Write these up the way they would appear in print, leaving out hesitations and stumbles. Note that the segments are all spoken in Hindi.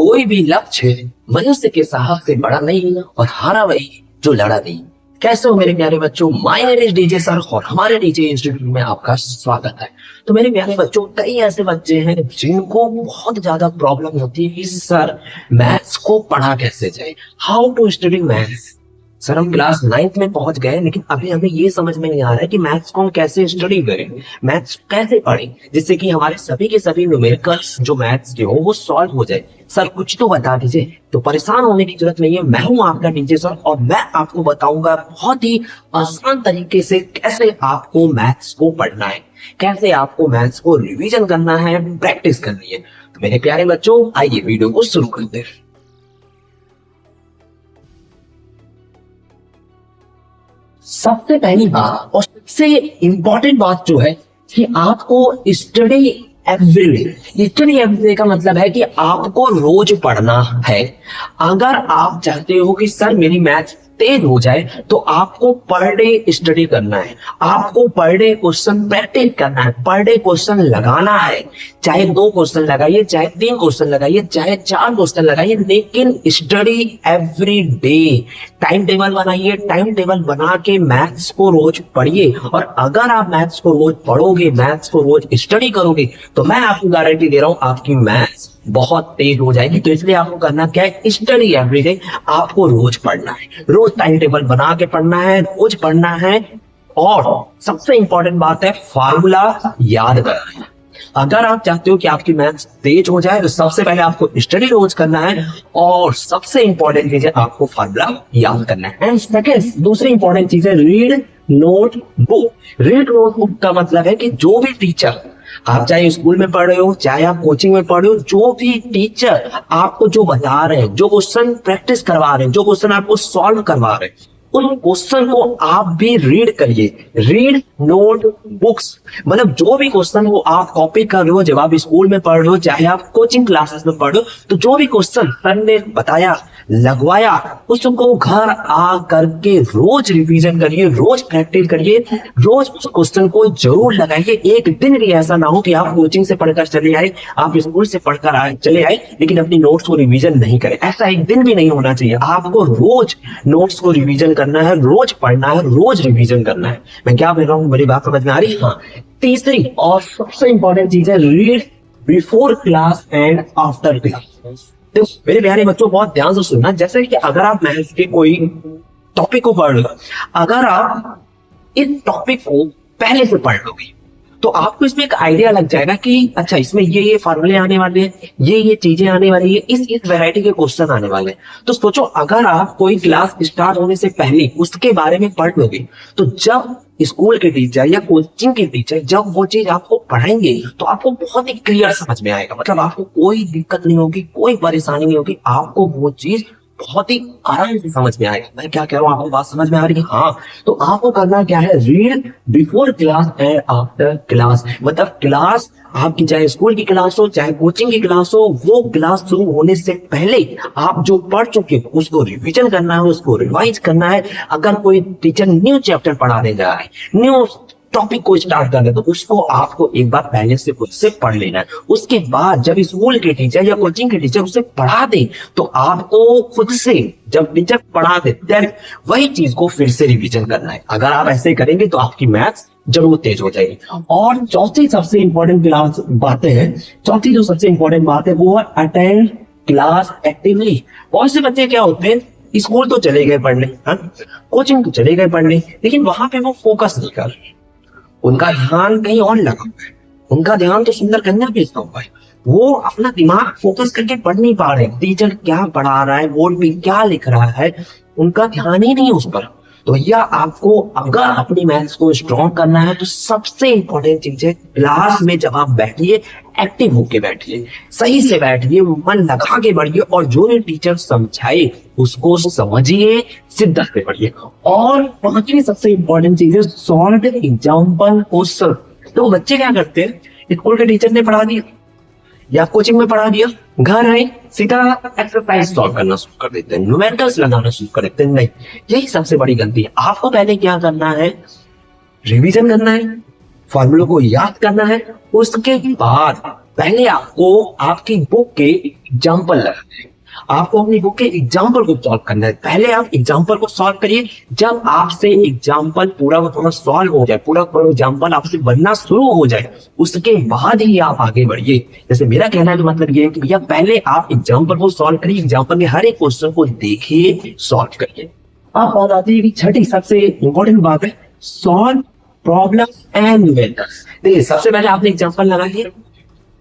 कोई भी लक्ष्य मनुष्य के साहस से बड़ा नहीं और हारा वही जो लड़ा नहीं। कैसे हो मेरे प्यारे बच्चों, my name is DJ sir और हमारे डीजे इंस्टीट्यूट में आपका स्वागत है। तो मेरे प्यारे बच्चों, कई ऐसे बच्चे हैं जिनको बहुत ज्यादा प्रॉब्लम होती है कि सर मैथ्स को पढ़ा कैसे जाए, how to study maths. Sir हम क्लास 9th में पहुंच गए लेकिन अभी हमें ये समझ में नहीं आ रहा है कि मैथ्स को हम कैसे स्टडी करें, मैथ्स कैसे पढ़ें जिससे कि हमारे सभी के सभी न्यूमेरिकल्स जो मैथ्स के हो वो सॉल्व हो जाए। सर कुछ तो बता दीजिए। तो परेशान होने की जरूरत नहीं है, मैं हूं आपका टीचर सर और मैं आपको बताऊंगा बहुत ही आसान तरीके से कैसे आपको मैथ्स को पढ़ना है, कैसे आपको मैथ्स को रिवीजन करना है, प्रैक्टिस करनी है। तो मेरे प्यारे बच्चों, आइए वीडियो को शुरू करते हैं। सबसे पहली बात और सबसे इंपॉर्टेंट बात जो है कि आपको स्टडी एवरीडे। स्टडी एवरीडे का मतलब है कि आपको रोज पढ़ना है। अगर आप चाहते हो कि सर मेरी मैथ्स तेज हो जाए तो आपको पर डे स्टडी करना है, आपको पर डे क्वेश्चन प्रैक्टिस करना है, पर डे क्वेश्चन लगाना है। चाहे 2 क्वेश्चन लगाइए, चाहे 3 क्वेश्चन लगाइए, चाहे 4 क्वेश्चन लगाइए, लेकिन study every day. Time table बनाइए, टाइम टेबल बना के मैथ्स को रोज पढ़िए। और अगर आप मैथ्स को रोज पढ़ोगे, मैथ्स को रोज स्टडी करोगे तो मैं आपको गारंटी दे रहा हूं आपकी मैथ्स बहुत तेज हो जाएगी। तो इसलिए आपको करना क्या है, स्टडी एवरीडे। आपको रोज पढ़ना है, रोज टाइम टेबल बना के पढ़ना है, रोज पढ़ना है। और सबसे इंपॉर्टेंट बात है फार्मूला याद करना है। अगर आप चाहते हो कि आपकी मैथ्स तेज हो जाए तो सबसे पहले आपको स्टडी रोज करना है और सबसे इंपॉर्टेंट चीज है आपको फार्मूला याद करना है। एंड सेकेंड, दूसरी इंपॉर्टेंट चीज है read note book. Read note book का मतलब है कि जो भी टीचर, आप चाहे स्कूल में पढ़ रहे हो, चाहे आप कोचिंग में पढ़ रहे हो, जो भी टीचर आपको जो बता रहे हैं, जो क्वेश्चन प्रैक्टिस करवा रहे हैं, जो क्वेश्चन आपको सॉल्व करवा रहे हैं, उन क्वेश्चन को आप भी रीड करिए। रीड नोट बुक्स मतलब जो भी क्वेश्चन वो आप कॉपी कर रहे हो, जब आप स्कूल में पढ़ रहे हो, चाहे आप कोचिंग क्लासेस में पढ़ रहे हो, तो जो भी क्वेश्चन सर ने बताया, लगवाया, उसको घर आ करके रोज रिवीजन करिए, रोज प्रैक्टिस करिए, रोज उस क्वेश्चन को जरूर लगाइए। एक दिन भी ऐसा ना हो कि आप कोचिंग से पढ़कर चले आए, आप स्कूल से पढ़कर चले आए लेकिन अपनी नोट्स को रिवीजन नहीं करें। ऐसा एक दिन भी नहीं होना चाहिए। आपको रोज नोट्स को रिवीजन करना है, रोज पढ़ना है, रोज रिवीजन करना है। मैं क्या बोल रहा हूँ, मेरी बात समझ में आ रही है? हाँ। तीसरी और सबसे इंपॉर्टेंट चीज है read before class and after class. तो मेरे प्यारे बच्चों बहुत ध्यान से सुनना। जैसे कि अगर आप मैथ्स के कोई टॉपिक को पढ़ लो, अगर आप इस टॉपिक को पहले से पढ़ लोगे तो आपको इसमें एक आइडिया लग जाएगा कि अच्छा इसमें ये फार्मूले आने वाले हैं, ये चीजें आने वाली है, इस वैरायटी के क्वेश्चन आने वाले हैं। तो सोचो अगर आप कोई क्लास स्टार्ट होने से पहले उसके बारे में पढ़ लोगे तो जब स्कूल के टीचर या कोचिंग के टीचर जब वो चीज आपको पढ़ाएंगे तो आपको बहुत ही क्लियर समझ में आएगा। मतलब आपको कोई दिक्कत नहीं होगी, कोई परेशानी नहीं होगी, आपको वो चीज बहुत ही आराम से समझ में आएगा। मैं क्या कह रहा हूँ, आपको बात समझ में आ रही है? हाँ। तो आपको करना क्या है, read before class and after class. मतलब क्लास आपकी चाहे स्कूल की क्लास हो, चाहे कोचिंग की क्लास हो, वो क्लास शुरू होने से पहले आप जो पढ़ चुके हो उसको रिवीजन करना है, उसको रिवाइज करना है। अगर कोई टीचर न्यू चैप्टर पढ़ाने जा रहा है, न्यू टॉपिक को स्टार्ट करना है तो उसको आपको एक बार पहले से खुद से पढ़ लेना है। उसके बाद जब स्कूल के टीचर या कोचिंग के टीचर उसे पढ़ा दे तो आपको खुद से जब टीचर पढ़ा दे देन वही चीज को फिर से रिवीजन करना है। अगर आप ऐसे करेंगे तो आपकी मैथ्स जरूर तेज हो जाएगी। और चौथी सबसे इंपॉर्टेंट क्लास बातें हैं, चौथी जो सबसे इंपॉर्टेंट बात है वो है अटेंड क्लास एक्टिवली। बहुत से बच्चे क्या होते हैं, स्कूल तो चले गए पढ़ने, कोचिंग तो चले गए पढ़ने, लेकिन वहां पे वो फोकस नहीं कर रहे, उनका ध्यान कहीं और लगा हुआ है, उनका ध्यान तो सुंदर कन्या पे लगा हुआ है। वो अपना दिमाग फोकस करके पढ़ नहीं पा रहे, टीचर क्या पढ़ा रहा है, बोर्ड पे क्या लिख रहा है, उनका ध्यान ही नहीं उस पर। तो भैया आपको अगर अपनी मैथ्स को स्ट्रॉन्ग करना है तो सबसे इंपॉर्टेंट चीज है क्लास में जब आप बैठिए एक्टिव होके बैठिए, सही से बैठिए, मन लगा के बढ़िए और जो भी टीचर समझाए उसको समझिए, शिद्दत से पढ़िए। और पांचवी सबसे इंपॉर्टेंट चीज है सॉल्व एग्जाम्पल क्वेश्चन। तो बच्चे क्या करते हैं, स्कूल के टीचर ने पढ़ा दिया या कोचिंग में पढ़ा दिया, घर आए सीधा एक्सरसाइज सॉल्व करना शुरू कर देते हैं, न्यूमेरिकल्स लगाना शुरू कर देते हैं। नहीं, यही सबसे बड़ी गलती है। आपको पहले क्या करना है, रिवीजन करना है, फॉर्मूलों को याद करना है, उसके बाद पहले आपको आपकी बुक के एग्जाम्पल लगाने हैं, आपको अपनी बुक के एग्जाम्पल को सॉल्व करना है। पहले आप एग्जाम्पल को सॉल्व करिए। जब आपसे एग्जाम्पल पूरा का पूरा सॉल्व हो जाए, पूरा का पूरा एग्जाम्पल आपसे बनना शुरू हो जाए, उसके बाद ही आप आगे बढ़िए। जैसे मेरा कहना का मतलब ये है कि भैया पहले आप एग्जाम्पल को सॉल्व करिए, एग्जाम्पल के हर एक क्वेश्चन को देखिए, सॉल्व करिए। अब बात आती है कि छठी सबसे इंपॉर्टेंट बात है, सॉल्व प्रॉब्लम एंड न्यूमेरिकल्स। देखिए सबसे पहले आपने एग्जाम्पल लगा लिया,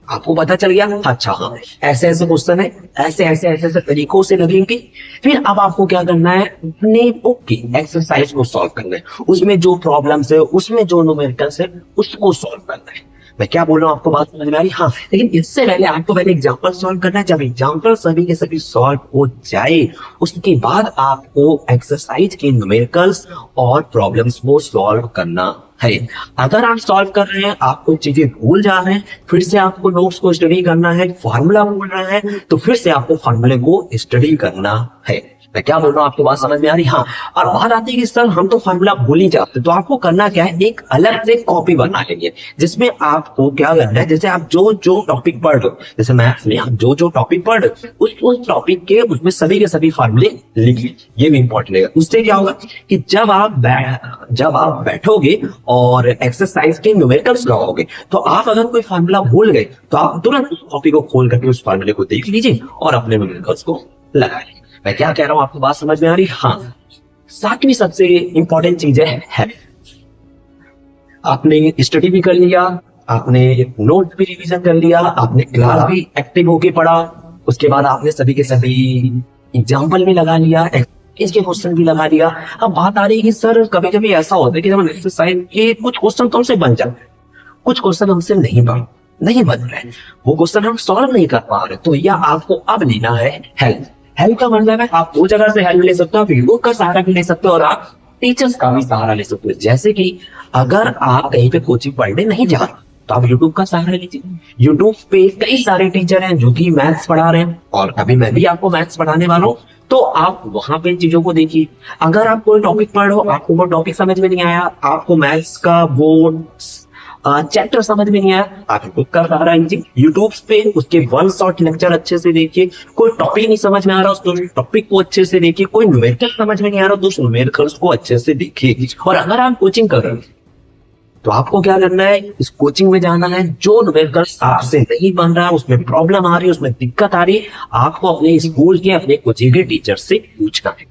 आपको पता चल गया अच्छा हाँ ऐसे ऐसे क्वेश्चन है, ऐसे ऐसे ऐसे ऐसे तरीकों से लगेंगे। फिर अब आपको क्या करना है, अपने बुक की एक्सरसाइज को सॉल्व करना है, उसमें जो प्रॉब्लम्स है, उसमें जो न्यूमेरिकल्स है, उसको सॉल्व करना है। मैं क्या बोल रहा हूँ आपको बात समझ में आ रही? हाँ, लेकिन इससे पहले आपको पहले एग्जाम्पल सॉल्व करना है। जब एग्जाम्पल सभी के सभी सॉल्व हो जाए, उसके बाद आपको एक्सरसाइज के न्यूमेरिकल्स और प्रॉब्लम्स को सॉल्व करना है। अगर आप सॉल्व कर रहे हैं, आप कोई चीजें भूल जा रहे हैं, फिर से आपको नोट्स को स्टडी करना है, फॉर्मूला भूल रहे हैं, तो फिर से आपको फॉर्मूले को स्टडी करना है। मैं क्या बोल रहा हूँ आपको बात समझ में आ रही? हाँ। और बात आती है कि सर हम तो फॉर्मूला भूल ही जाते, तो आपको करना क्या है, एक अलग से कॉपी बना लेंगे, जिसमें आपको क्या करना है, जैसे आप जो जो टॉपिक पढ़ रहे हो, जैसे मैथ्स में आप जो जो टॉपिक पढ़ रहे हो, उस टॉपिक के उसमें सभी के सभी फॉर्मूले लिख लीजिए। ये भी इंपॉर्टेंट है। उससे क्या होगा कि जब आप बैठोगे और एक्सरसाइज के न्यूमेरिकल्स लगाओगे, तो आप अगर कोई फॉर्मूला भूल गए, तो आप तुरंत उस कॉपी को खोल करके उस फॉर्मूले को देख लीजिए और अपने न्यूमेरिकल्स को लगा लीजिए। मैं क्या कह रहा हूं आपको बात समझ में आ रही? हाँ। सातवीं सबसे इंपॉर्टेंट चीज है आपने स्टडी भी कर लिया, आपने नोट भी रिवीजन कर लिया, आपने क्लास भी एक्टिव होके पढ़ा, उसके बाद आपने सभी के सभी एग्जाम्पल भी लगा लिया, इसके क्वेश्चन भी लगा लिया। अब बात आ रही है कि सर कभी कभी ऐसा होता है कि जब एक्सरसाइज के कुछ क्वेश्चन तो हमसे बन जाते हैं, कुछ क्वेश्चन हमसे नहीं बन रहे, वो क्वेश्चन हम सॉल्व नहीं कर पा रहे, तो या आपको अब लेना है हेल्प। हेल्प का मतलब है आप वो जगह से हेल्प ले सकते हो, आप यूट्यूब का सहारा भी ले सकते हो और आप टीचर्स का भी सहारा ले सकते हो। जैसे कि अगर आप कहीं पे कोचिंग पढ़ने नहीं जा रहे, तो आप यूट्यूब का सहारा लीजिए। यूट्यूब पे कई सारे टीचर हैं जो कि मैथ्स पढ़ा रहे हैं, और अभी मैं भी आपको मैथ्स पढ़ाने वाला हूँ, तो आप वहां पे चीजों को देखिए। अगर आप कोई टॉपिक पढ़ रहे हो, आपको वो टॉपिक समझ में नहीं आया, आपको मैथ्स का वो चैप्टर समझ में नहीं आया, आप यूट्यूब का सहारा लीजिए। यूट्यूब पे उसके वन शॉट लेक्चर अच्छे से देखिए। कोई टॉपिक नहीं समझ में आ रहा, उस टॉपिक को अच्छे से देखिए। कोई न्यूमेरिकल समझ में नहीं आ रहा, तो उस न्यूमेरिकल्स को अच्छे से देखिए। और अगर आप कोचिंग कर रहे हैं, तो आपको क्या करना है, इस कोचिंग में जाना है। जो न्यूमेरिकल्स आपसे नहीं बन रहा है, उसमें प्रॉब्लम आ रही है, उसमें दिक्कत आ रही है, आपको अपने स्कूल के, अपने कोचिंग के टीचर से पूछना है।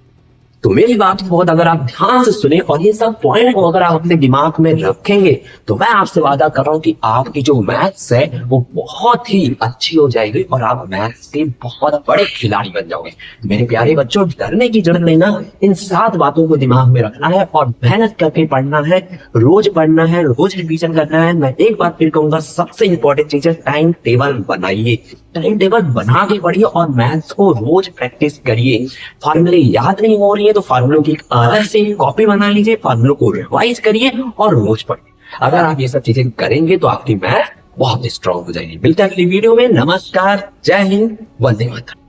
तो मेरी बात बहुत अगर आप ध्यान से सुने और ये सब पॉइंट को अगर आप अपने दिमाग में रखेंगे, तो मैं आपसे वादा कर रहा हूं कि आपकी जो मैथ्स है वो बहुत ही अच्छी हो जाएगी और आप मैथ्स के बहुत बड़े खिलाड़ी बन जाओगे। मेरे प्यारे बच्चों, डरने की जरूरत नहीं ना, इन 7 बातों को दिमाग में रखना है और मेहनत करके पढ़ना है, रोज पढ़ना है, रोज रिवीजन करना है। मैं एक बात फिर कहूंगा, सबसे इंपॉर्टेंट चीज है टाइम टेबल बनाइए। टाइम टेबल बना के पढ़िए और मैथ्स को रोज प्रैक्टिस करिए। फॉर्मूले याद नहीं हो रही है तो फॉर्मूलों की अलग से कॉपी बना लीजिए, फॉर्मूलों को रिवाइज करिए और रोज पढ़िए। अगर आप ये सब चीजें करेंगे तो आपकी मैथ बहुत स्ट्रांग हो जाएगी। मिलते हैं अगली वीडियो में। नमस्कार, जय हिंद, वंदे मातरम।